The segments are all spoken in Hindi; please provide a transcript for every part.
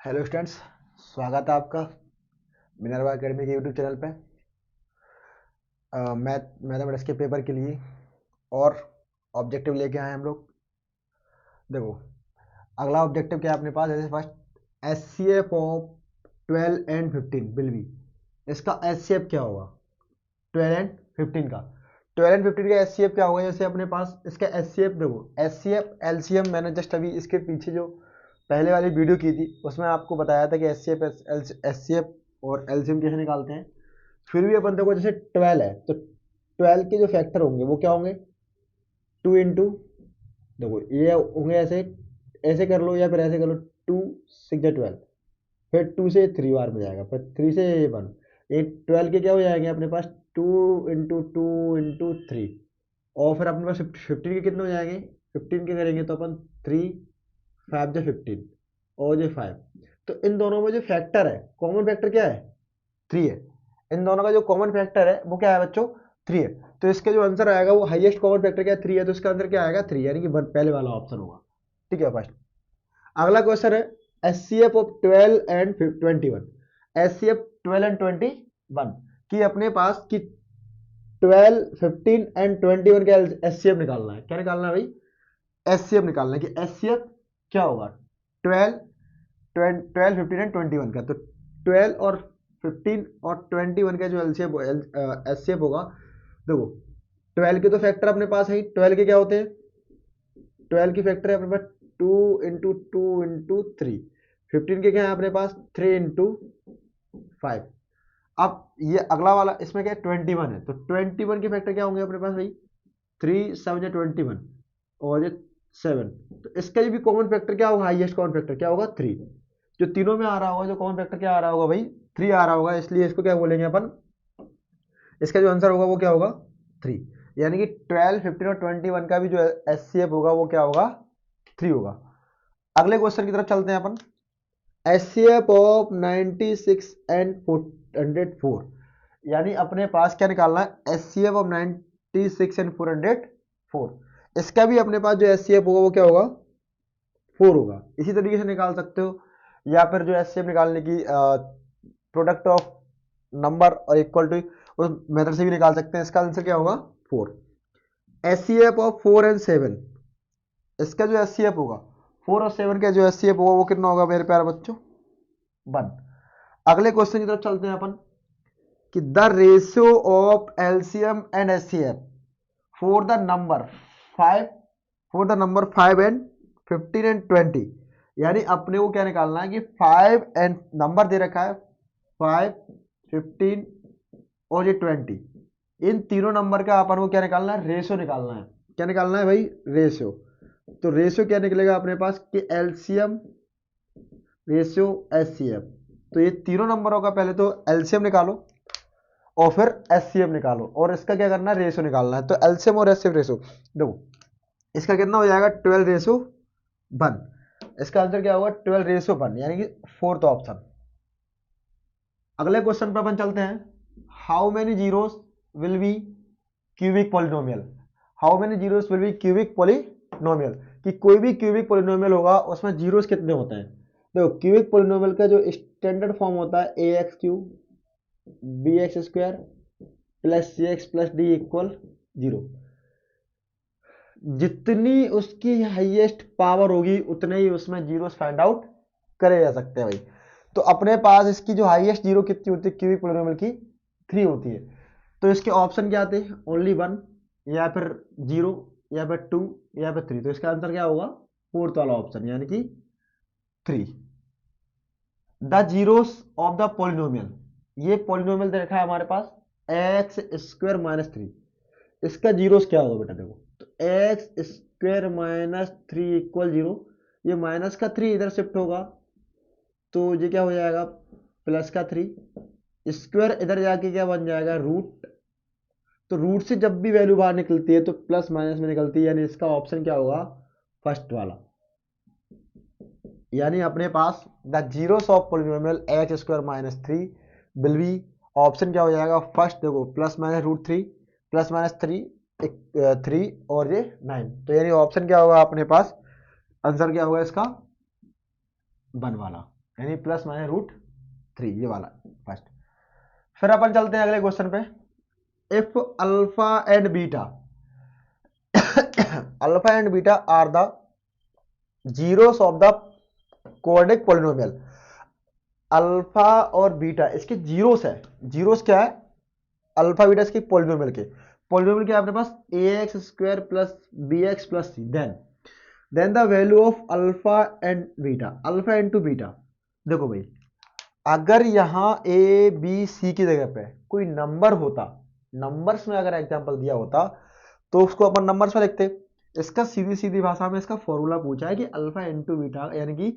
हेलो स्टूडेंट्स, स्वागत है आपका मिनर्वा एकेडमी के यूट्यूब चैनल पे। मैथमेटिक्स के पेपर के लिए और ऑब्जेक्टिव लेके आए हम लोग। देखो, अगला ऑब्जेक्टिव क्या है अपने पास। जैसे first, H C F of 12 and 15 will be. इसका एच सी एफ क्या होगा 12 and 15 का। 12 and 15 का एच सी एफ क्या होगा। जैसे अपने पास इसका एच सी एफ देखो, H C F L C M मैंने जस्ट अभी इसके पीछे जो पहले वाली वीडियो की थी उसमें आपको बताया था कि एच सी एफ और एलसीएम कैसे निकालते हैं। फिर भी अपन देखो, जैसे 12 है तो 12 के जो फैक्टर होंगे वो क्या होंगे, 2 इंटू, देखो ये होंगे ऐसे, ऐसे कर लो या फिर ऐसे कर लो, 2 6 12, फिर 2 से 3 बार में जाएगा, फिर 3 से ये 1, ये 12 के क्या हो जाएंगे अपने पास, 2 इंटू 2 इंटू 3। और फिर अपने पास 15 के कितने हो जाएंगे, 15 के करेंगे तो अपन 3 5 जो 15 और जो 5। तो इन दोनों में जो फैक्टर है, कॉमन फैक्टर क्या है, 3 है। इन दोनों का जो कॉमन फैक्टर है वो क्या है बच्चों, 3 है। तो इसका जो आंसर आएगा वो हाईएस्ट कॉमन फैक्टर क्या है, 3 है, तो इसका आंसर क्या आएगा 3, यानी कि पहले वाला ऑप्शन होगा। ठीक है फर्स्ट। अगला क्वेश्चन है S C F of 12 and 21। S C F 12 and 21 की अपने पास की 12 15 and 21 का एस सी एफ निकालना है। क्या निकालना है भाई, एस सी एफ निकालना है कि एस सी एफ क्या होगा, 12 12 15 and 21 का। तो 12 और 15 और 21 का जो एलसीएफ एचसीएफ होगा। देखो 12 के तो फैक्टर अपने पास है, 12 के क्या होते हैं, 12 की फैक्टर है अपने पास 2 इंटू 2 इंटू 3। 15 के क्या है अपने पास 3 इंटू 5। अब ये अगला वाला इसमें क्या है 21 है, तो 21 के फैक्टर क्या होंगे अपने पास भाई, 3 7 21 और ये 7। तो इसका भी कॉमन फैक्टर क्या होगा, हाईएस्ट कॉमन फैक्टर क्या होगा 3। जो तीनों में आ रहा होगा, जो कॉमन फैक्टर क्या आ रहा होगा भाई, 3 आ रहा होगा, इसलिए इसको क्या बोलेंगे अपन, इसका जो आंसर होगा वो क्या होगा 3। यानी कि 12 15 और 21 का भी जो एच सी एफ होगा वो क्या होगा 3 होगा। अगले क्वेश्चन की तरफ चलते हैं अपन। H C F of 96 and 404, यानी अपने पास क्या निकालना है, H C F of 96 and 404। इसका भी अपने पास जो एच सी एफ होगा वो क्या होगा 4 होगा। इसी तरीके से निकाल सकते हो, या फिर जो एच सी एफ निकालने की प्रोडक्ट ऑफ नंबर और इक्वल टू उस मेथड से भी निकाल सकते हैं। इसका आंसर क्या होगा 4। H C F of 4 and 7, इसका जो एच सी एफ होगा 4 और 7 का जो एच सी एफ होगा वो कितना होगा मेरे प्यारे बच्चों, 1। अगले क्वेश्चन की तरफ चलते हैं अपन कि the ratio of LCM and H C F for the number 5, for the number 5 and 15 and 20। यानी अपने को क्या निकालना है कि 5 एंड नंबर दे रखा है 5 15 और ये 20, इन तीनों नंबर का अपन को क्या निकालना है, रेशियो निकालना है। क्या निकालना है भाई, रेशियो। तो रेशियो क्या निकलेगा अपने पास कि एलसीएम रेशियो एचसीएफ। तो ये तीनों नंबरों का पहले तो एलसीएम निकालो और फिर एचसीएफ निकालो, और इसका क्या करना है, रेशियो निकालना है। तो एलसीएम और एचसीएफ रेशियो देखो, इसका कितना हो जाएगा 12:1। इसका आंसर क्या होगा 12:1, यानी कि फोर्थ ऑप्शन। अगले क्वेश्चन पर अपन चलते हैं। How many zeros will be cubic polynomial. How many zeros will be cubic polynomial, कि कोई भी क्यूबिक पॉलिनोमियल होगा उसमें जीरोस कितने होते हैं। देखो क्यूबिक पॉलिनोमियल का जो स्टैंडर्ड फॉर्म होता है A X cube B X square plus C X plus D equal 0। जितनी उसकी हाईएस्ट पावर होगी उतने ही उसमें जीरोस फाइंड आउट करे जा सकते हैं भाई। तो अपने पास इसकी जो हाईएस्ट जीरो कितनी होती है क्यूबिक पॉलिनोमियल की, 3 होती है। तो इसके ऑप्शन क्या आते हैं, ओनली 1 या फिर 0 या फिर 2 या फिर 3। तो इसका आंसर क्या होगा फोर्थ वाला ऑप्शन, यानी कि 3। The zeros of the polynomial, ये पॉलिनोमियल दे रखा है हमारे पास एक्स स्क्वायर माइनस 3। इसका जीरोस क्या होगा बेटा, देखो तो एक्स स्क्वायर माइनस 3 इक्वल 0। ये माइनस का 3 इधर शिफ्ट होगा तो ये क्या हो जाएगा प्लस का 3, स्क्वायर इधर जाके क्या बन जाएगा रूट। तो रूट से जब भी वैल्यू बाहर निकलती है तो प्लस माइनस में निकलती है, यानी इसका ऑप्शन क्या होगा फर्स्ट वाला। यानी अपने पास the zeros of polynomial X square minus 3 will be, option क्या हो जाएगा फर्स्ट। देखो plus minus root 3 plus minus 3 और ये 9। तो यानी ऑप्शन क्या होगा अपने पास, आंसर क्या होगा इसका 1 वाला। यानी प्लस माइनस √3, ये वाला फर्स्ट। फिर अपन चलते हैं अगले क्वेश्चन पे। If alpha and beta alpha and beta are the zeros of the quadratic polynomial. Alpha और बीटा इसके जीरोस है। जीरोस क्या है? अल्फा बीटा इसके पॉलिनोमियल के। पॉलिनोमियल क्या है अपने पास? ax² plus bx plus c। Then the value of alpha and beta, alpha into beta. देखो भाई, अगर यहाँ ए बी सी की जगह पे कोई नंबर होता, नंबर्स में अगर एग्जांपल दिया होता तो उसको अपन नंबर्स में लिखते। इसका सीधी सीधी भाषा में इसका फॉर्मूला पूछा है कि अल्फा इंटू बीटा यानी कि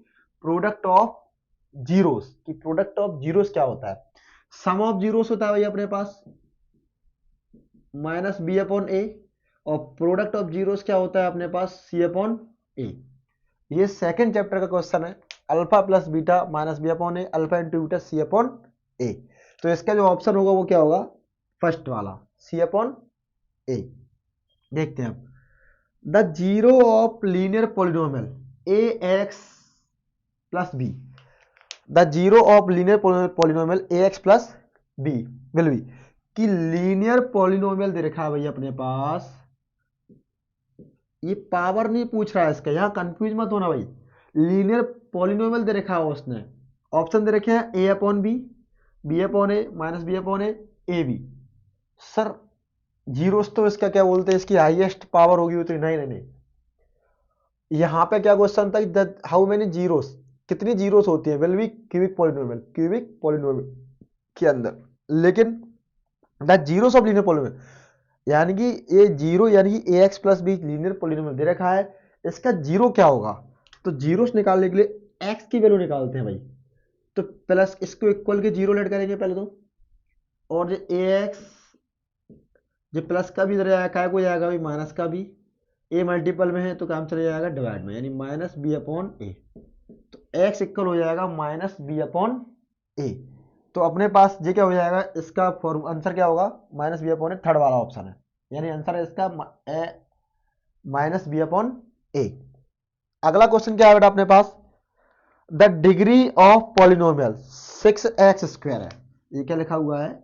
प्रोडक्ट ऑफ जीरोस, कि प्रोडक्ट ऑफ जीरोस क्या होता है? सम ऑफ जीरोस होता है भाई अपने पास माइनस बी अपॉन ए, और प्रोडक्ट ऑफ जीरोस क्या होता है अपने पास? सी अपॉन ए। ये सेकंड चैप्टर का क्वेश्चन है। Alpha plus beta minus B upon A, alpha into beta C upon A. तो इसका जो ऑप्शन होगा वो क्या होगा? फर्स्ट वाला, सी अपॉन ए। देखते हैं अब। The zero of linear polynomial A X plus B, the zero of linear polynomial A X plus B will be, कि लीनियर पॉलिनोमियल दे रखा है भाई अपने पास। ये पावर नहीं पूछ रहा है इसका, यहां कंफ्यूज मत होना भाई। लीनियर पॉलिनोमियल दे रखा है उसने, ऑप्शन दे रखे हैं A upon B upon A, minus B upon A B. Sir zeros तो इसका क्या बोलते हैं, इसकी हाईएस्ट पावर होगी तो नहीं नहीं नहीं। यहां पे क्या क्वेश्चन था? हाउ मेनी जीरोस, कितनी जीरोस होती है? विल बी क्यूबिक पॉलिनोमियल के अंदर। लेकिन the zeros of linear polynomial, यानी कि ये जीरो यानी कि A X plus B linear polynomial दे रखा है, इसका जीरो क्या होगा? तो जीरोस निकालने के लिए एक्स की वैल्यू निकालते हैं भाई। तो प्लस इसको इक्वल के जीरो लेट करेंगे पहले तो, और जो ए एक्स जो प्लस का भी इधर काय को जाएगा भाई माइनस का भी, ए मल्टीपल में है तो काम चले जाएगा डिवाइड में, यानी माइनस बी अपॉन ए। तो एक्स इक्वल हो जाएगा माइनस बी अपॉन ए। तो अपने पास ये क्या हो जाएगा? इसका आंसर क्या होगा? माइनस बी अपॉन ए, थर्ड वाला ऑप्शन है। यानी आंसर है इसका माइनस बी अपॉन ए। अगला क्वेश्चन क्या है बेटा अपने पास? The degree of polynomial 6x² है। ये क्या लिखा हुआ है?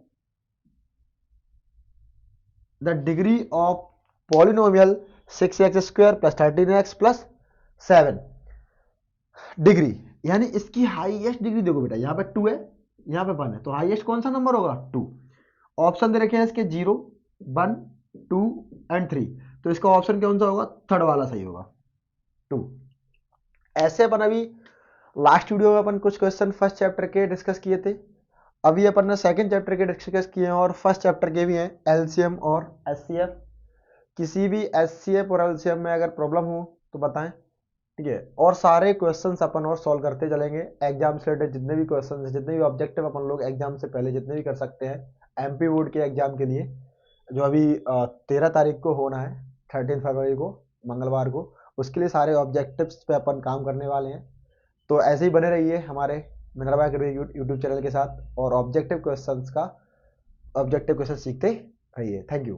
The degree of polynomial 6x² plus 13x plus 7 degree, यानी इसकी हाईएस्ट डिग्री देखो बेटा, यहाँ पे 2 है, यहाँ पे 1 है, तो हाईएस्ट कौन सा नंबर होगा? 2। ऑप्शन दे रखे हैं इसके 0, 1, 2 एंड 3। तो इसका ऑप्शन कौन सा होगा? थर्ड वाला सही होगा, 2। ऐसे अपन अभी लास्ट वीडियो में अपन कुछ क्वेश्चन फर्स्ट चैप्टर के डिस्कस किए थे। अभी अपन ने सेकंड चैप्टर के डिस्कस किए हैं और फर्स्ट चैप्टर के भी हैं, एलसीएम और एचसीएफ। किसी भी एचसीएफ और एलसीएम में अगर प्रॉब्लम हो तो बताएं, ठीक है। और सारे क्वेश्चंस अपन और सॉल्व करते चलेंगे। एग्जाम से रिलेटेड जितने भी क्वेश्चन हैं, जितने भी ऑब्जेक्टिव अपन लोग एग्जाम से पहले जितने भी कर सकते हैं एमपी बोर्ड के एग्जाम के लिए, जो अभी 13 तारीख को होना है, 13 फरवरी को, मंगलवार को, उसके लिए सारे ऑब्जेक्टिव्स पे अपन काम करने वाले हैं। तो ऐसे ही बने रहिए हमारे मिनरवा एकेडमी यूट्यूब चैनल के साथ, और ऑब्जेक्टिव क्वेश्चन सीखते रहिए। Thank you.